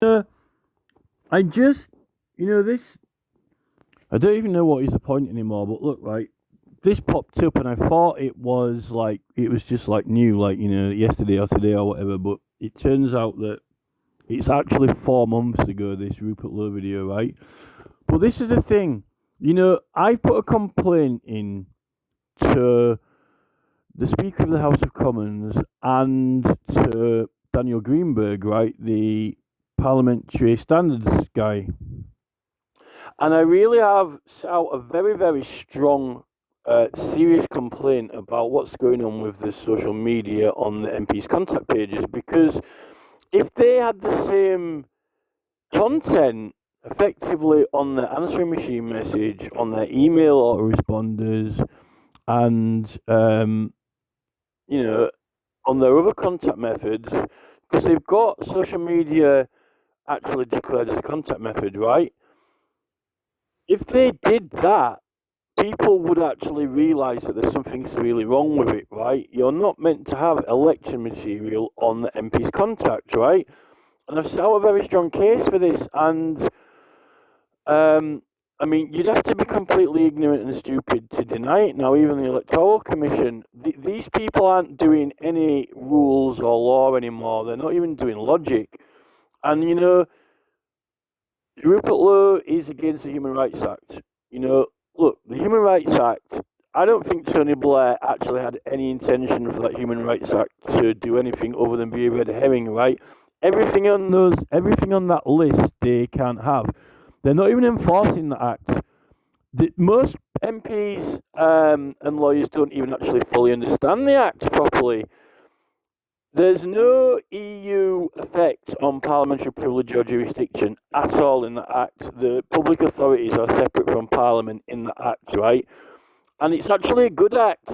Uh, I just, this. I don't even know what is the point anymore. But look, right, this popped up, and I thought it was just like new, like yesterday or today or whatever. But it turns out that it's actually 4 months ago. This Rupert Lowe video, right? But this is the thing. I put a complaint in to the Speaker of the House of Commons and to Daniel Greenberg, right, the parliamentary standards guy. And I really have set out a very, very strong, serious complaint about what's going on with the social media on the MP's contact pages. Because if they had the same content effectively on their answering machine message, on their email autoresponders, and on their other contact methods, because they've got social media actually declared as a contact method, right? If they did that, people would actually realise that there's something really wrong with it, right? You're not meant to have election material on the MP's contact, right? And I've set out a very strong case for this, and I mean, you'd have to be completely ignorant and stupid to deny it now, even the Electoral Commission. These people aren't doing any rules or law anymore, they're not even doing logic. And, Rupert Lowe is against the Human Rights Act. Look, the Human Rights Act, I don't think Tony Blair actually had any intention for that Human Rights Act to do anything other than be a red herring, right? Everything on that list they can't have. They're not even enforcing the act. Most MPs and lawyers don't even actually fully understand the act properly. There's no EU effect on parliamentary privilege or jurisdiction at all in the Act. The public authorities are separate from Parliament in the Act, right? And it's actually a good Act.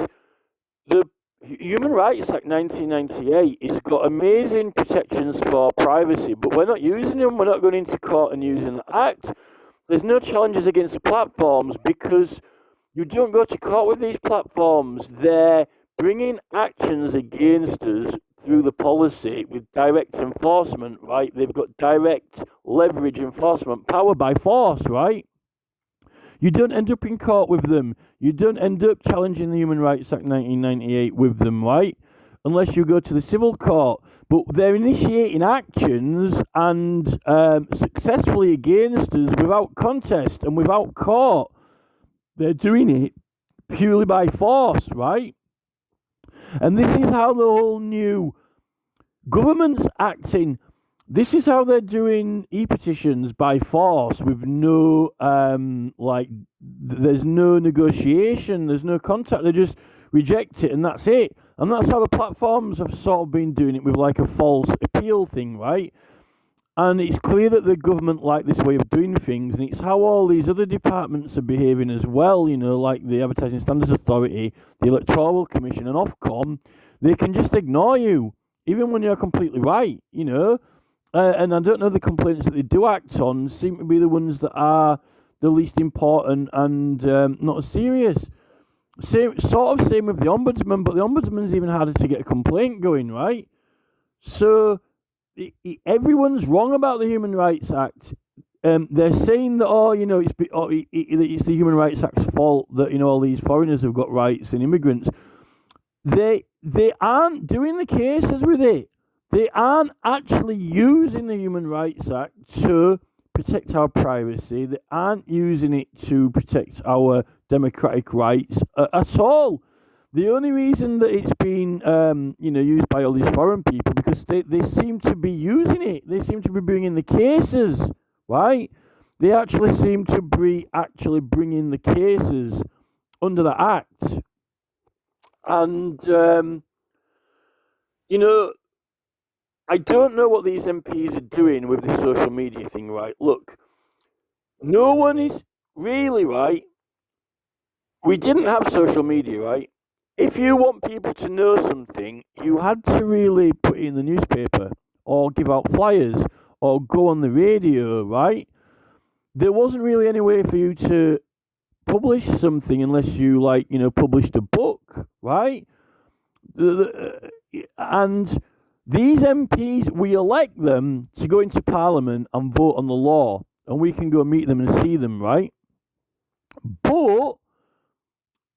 The Human Rights Act 1998 has got amazing protections for privacy, but we're not using them. We're not going into court and using the Act. There's no challenges against the platforms because you don't go to court with these platforms. They're bringing actions against us through the policy with direct enforcement, right? They've got direct leverage enforcement, power by force, right? You don't end up in court with them. You don't end up challenging the Human Rights Act 1998 with them, right? Unless you go to the civil court. But they're initiating actions and successfully against us without contest and without court. They're doing it purely by force, right? And this is how the whole new government's acting. This is how they're doing e-petitions by force with no, there's no negotiation, there's no contact. They just reject it and that's it. And that's how the platforms have sort of been doing it with like a false appeal thing, right? And it's clear that the government like this way of doing things, and it's how all these other departments are behaving as well, like the Advertising Standards Authority, the Electoral Commission, and Ofcom. They can just ignore you, even when you're completely right, and I don't know, the complaints that they do act on seem to be the ones that are the least important and not as serious. Same with the Ombudsman, but the Ombudsman's even harder to get a complaint going, right? So everyone's wrong about the Human Rights Act. They're saying that it's the Human Rights Act's fault that all these foreigners have got rights and immigrants. They aren't doing the cases with it. They aren't actually using the Human Rights Act to protect our privacy. They aren't using it to protect our democratic rights at all. The only reason that it's been, used by all these foreign people because they seem to be using it. They seem to be bringing the cases, right? They actually seem to be actually bringing the cases under the Act. And, I don't know what these MPs are doing with this social media thing, right? Look, no one is really right. We didn't have social media, right? If you want people to know something, you had to really put it in the newspaper or give out flyers or go on the radio, right? There wasn't really any way for you to publish something unless you, published a book, right? And These MPs, we elect them to go into Parliament and vote on the law, and we can go meet them and see them, right? But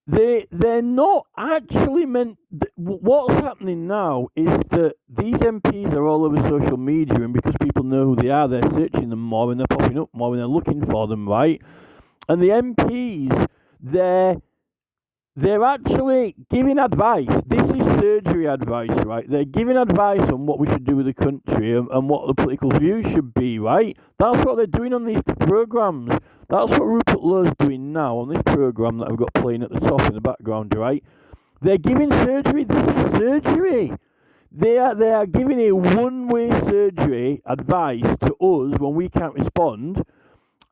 they're not actually meant. What's happening now is that these MPs are all over social media, and because people know who they are, they're searching them more and they're popping up more and they're looking for them, right? And the MPs, they're actually giving advice. This is surgery advice, right? They're giving advice on what we should do with the country and what the political views should be, right? That's what they're doing on these programmes. That's what Rupert Lowe's doing now on this programme that I've got playing at the top in the background, right? They're giving surgery. This is surgery. They are giving a one-way surgery advice to us when we can't respond,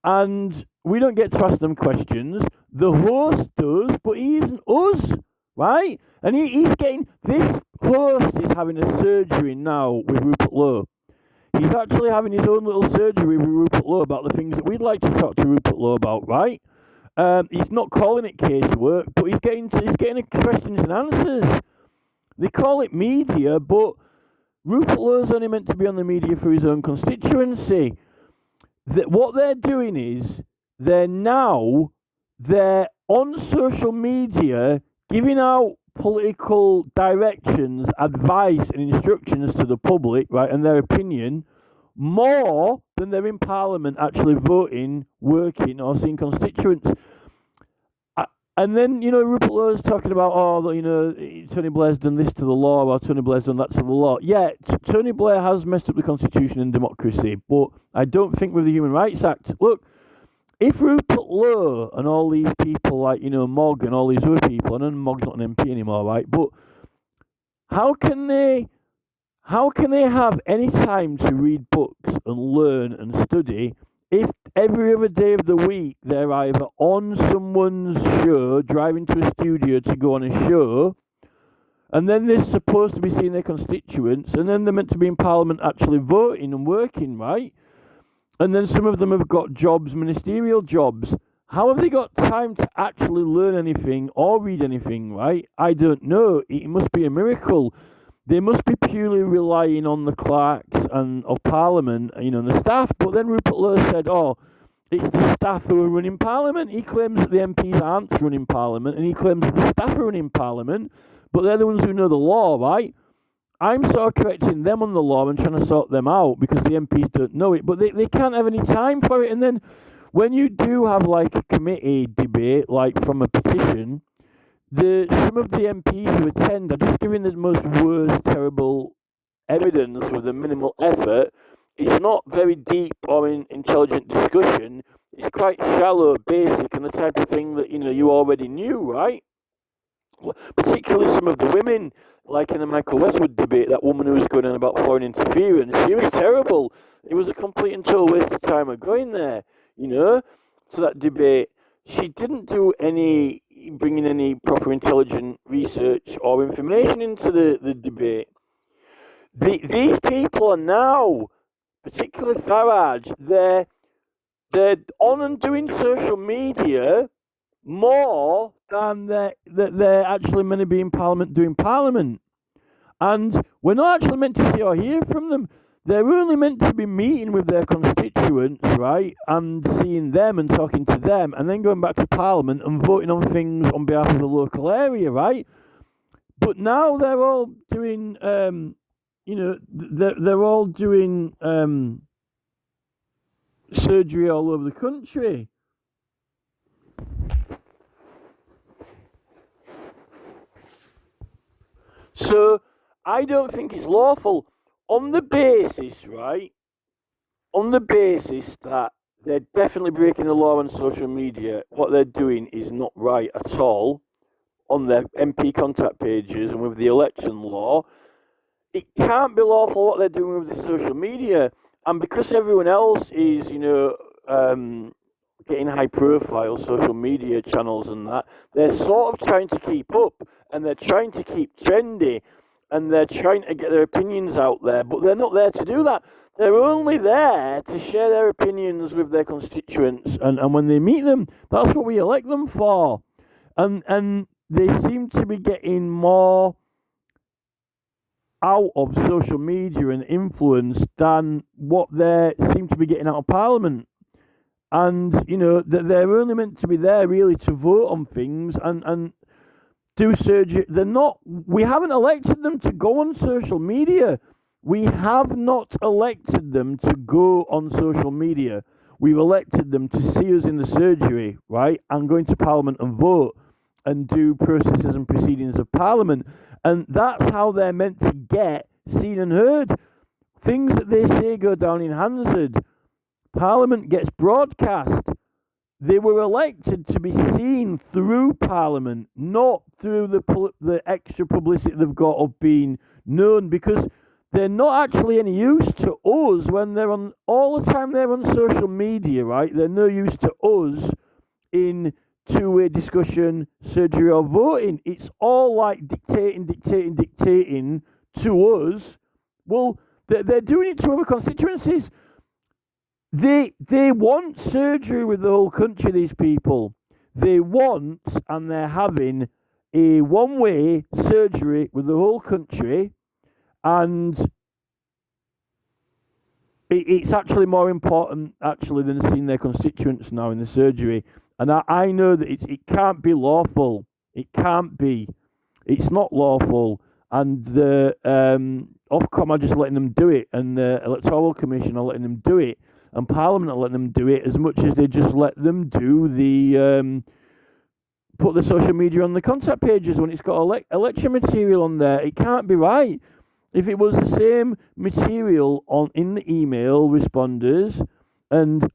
and we don't get to ask them questions. The host does, but he isn't us, right? And he's getting, this host is having a surgery now with Rupert Lowe. He's actually having his own little surgery with Rupert Lowe about the things that we'd like to talk to Rupert Lowe about, right? He's not calling it casework, but he's getting questions and answers. They call it media, but Rupert Lowe's only meant to be on the media for his own constituency. What they're doing is they're on social media giving out political directions, advice, and instructions to the public, right, and their opinion, more than they're in Parliament actually voting, working, or seeing constituents. And then, Rupert Lowe's talking about, Tony Blair's done this to the law, or Tony Blair's done that to the law. Yeah, Tony Blair has messed up the Constitution and democracy, but I don't think with the Human Rights Act. Look, if Rupert Lowe and all these people like, Mogg and all these other people, I know Mogg's not an MP anymore, right? But how can they have any time to read books and learn and study if every other day of the week they're either on someone's show, driving to a studio to go on a show, and then they're supposed to be seeing their constituents, and then they're meant to be in Parliament actually voting and working, right? And then some of them have got jobs, ministerial jobs. How have they got time to actually learn anything or read anything, right? I don't know. It must be a miracle. They must be purely relying on the clerks of Parliament, and the staff. But then Rupert Lowe said, it's the staff who are running Parliament. He claims that the MPs aren't running Parliament, and he claims that the staff are running Parliament, but they're the ones who know the law, right? I'm sort of correcting them on the law and trying to sort them out because the MPs don't know it, but they can't have any time for it. And then when you do have like a committee debate, like from a petition, some of the MPs who attend are just giving the most worst, terrible evidence with a minimal effort. It's not very deep or intelligent discussion. It's quite shallow, basic, and the type of thing that you already knew, right? Particularly some of the women, like in the Michael Westwood debate, that woman who was going on about foreign interference. She was terrible. It was a complete and total waste of time of going there, to that debate. She didn't bring any proper intelligent research or information into the debate. These people are now, particularly Farage, they're on and doing social media more than they're actually meant to be in Parliament doing Parliament. And we're not actually meant to see or hear from them. They're only meant to be meeting with their constituents, right, and seeing them and talking to them, and then going back to Parliament and voting on things on behalf of the local area, right? But now they're all doing, they're all doing surgery all over the country. So I don't think it's lawful on the basis, right? On the basis that they're definitely breaking the law on social media. What they're doing is not right at all on their MP contact pages and with the election law. It can't be lawful what they're doing with the social media. And because everyone else is, getting high-profile social media channels and that, they're sort of trying to keep up, and they're trying to keep trendy, and they're trying to get their opinions out there, but they're not there to do that. They're only there to share their opinions with their constituents, and when they meet them, that's what we elect them for. And they seem to be getting more out of social media and influence than what they seem to be getting out of Parliament. And, you know, that they're only meant to be there really to vote on things and do surgery. They're not, we haven't elected them to go on social media. We have not elected them to go on social media. We've elected them to see us in the surgery, right? And go into Parliament and vote and do processes and proceedings of Parliament. And that's how they're meant to get seen and heard. Things that they say go down in Hansard. Parliament gets broadcast. They were elected to be seen through Parliament, not through the extra publicity they've got of being known, because they're not actually any use to us when they're on, all the time they're on social media, right? They're no use to us in two-way discussion, surgery or voting. It's all like dictating to us. Well, they're doing it to other constituencies. They want surgery with the whole country, these people. They want, and they're having, a one-way surgery with the whole country, and it's actually more important, actually, than seeing their constituents now in the surgery. And I know that it can't be lawful. It can't be. It's not lawful. And the Ofcom are just letting them do it, and the Electoral Commission are letting them do it, and Parliament are letting them do it, as much as they just let them do the put the social media on the contact pages when it's got election material on there. It can't be right. If it was the same material in the email responders and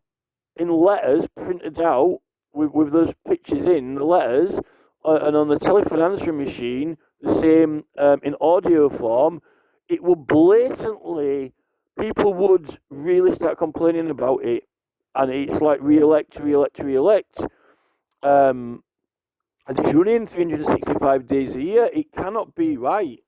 in letters printed out with those pictures in the letters, and on the telephone answering machine, the same in audio form, it would blatantly, people would really start complaining about it. And it's like re-elect. And it's running 365 days a year. It cannot be right.